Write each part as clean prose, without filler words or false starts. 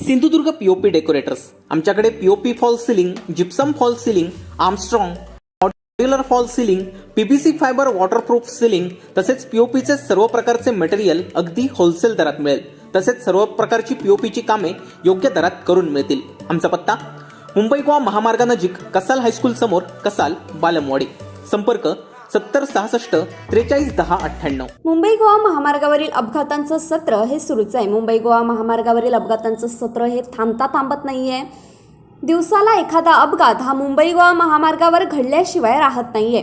Sindhudurg POP decorators आमच्याकडे POP fall ceiling, gypsum fall ceiling, Armstrong, modular fall ceiling, PPC fibre waterproof ceiling तसेच पीओपीचे सर्व प्रकारचे material अगदी wholesale दरात मिळेल. तसेच सर्व प्रकारची पीओपीची कामे योग्य दरात करून मिळतील. आमचा पत्ता मुंबई गोवा महामार्गानजीक कसाल हायस्कूल समोर, कसाल, बालमवाडी. संपर्क 7066 43 10 98. मुंबई गोवा महामार्गावरील अपघातांचं सत्र हे सुरूच आहे. मुंबई गोवा महामार्गावरील अपघातांचं सत्र हे थांबत नाहीये. दिवसाला एखादा अपघात हा मुंबई गोवा महामार्गावर घडल्याशिवाय राहत नाहीये.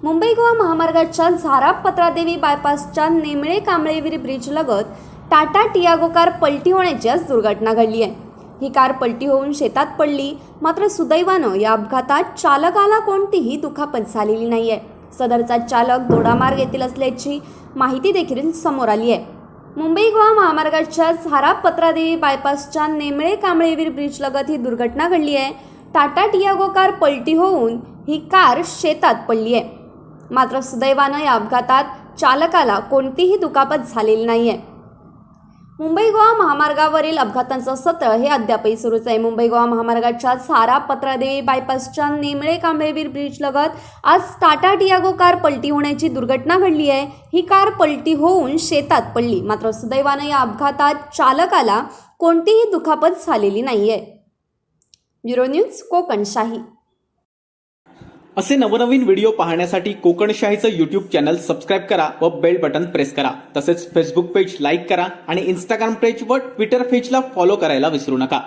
मुंबई गोवा महामार्गाच्या झारा पत्रादेवी बायपासच्या नेमळे कांबळेवीर ब्रिज लगत टाटा टियागो कार पलटी होण्याची आज दुर्घटना घडली आहे. ही कार पलटी होऊन शेतात पडली. मात्र सुदैवानं या अपघातात चालकाला कोणतीही दुखापत झालेली नाहीये. सदरचा चालक दोडामार्ग येथील असल्याची माहिती देखील समोर आली आहे. मुंबई गोवा महामार्गाच्या झारा पत्रादेवी बायपासच्या नेमळे कांबळेवीर ब्रिज लगत ही दुर्घटना घडली आहे. टाटा टियागो कार पलटी होऊन ही कार शेतात पडली आहे. मात्र सुदैवानं या अपघातात चालकाला कोणतीही दुखापत झालेली नाही आहे. मुंबई गोवा महामार्गावरील अपघातांचं सत्र हे अद्यापही सुरूच आहे. मुंबई गोवा महामार्गाच्या झारा पत्रादेवी बायपासच्या नेमळे कांबळेवीर ब्रिज लगत आज टाटा टियागो कार पलटी होण्याची दुर्घटना घडली आहे. ही कार पलटी होऊन शेतात पडली. मात्र सुदैवानं या अपघातात चालकाला कोणतीही दुखापत झालेली नाही आहे. Bureau news, Kokanshahi. असे नवनवीन व्हिडिओ पाहण्यासाठी कोकणशाहीचं यूट्यूब चॅनल सबस्क्राईब करा व बेल बटन प्रेस करा. तसेच फेसबुक पेज लाईक करा आणि इंस्टाग्राम पेज व ट्विटर पेजला फॉलो करायला विसरू नका.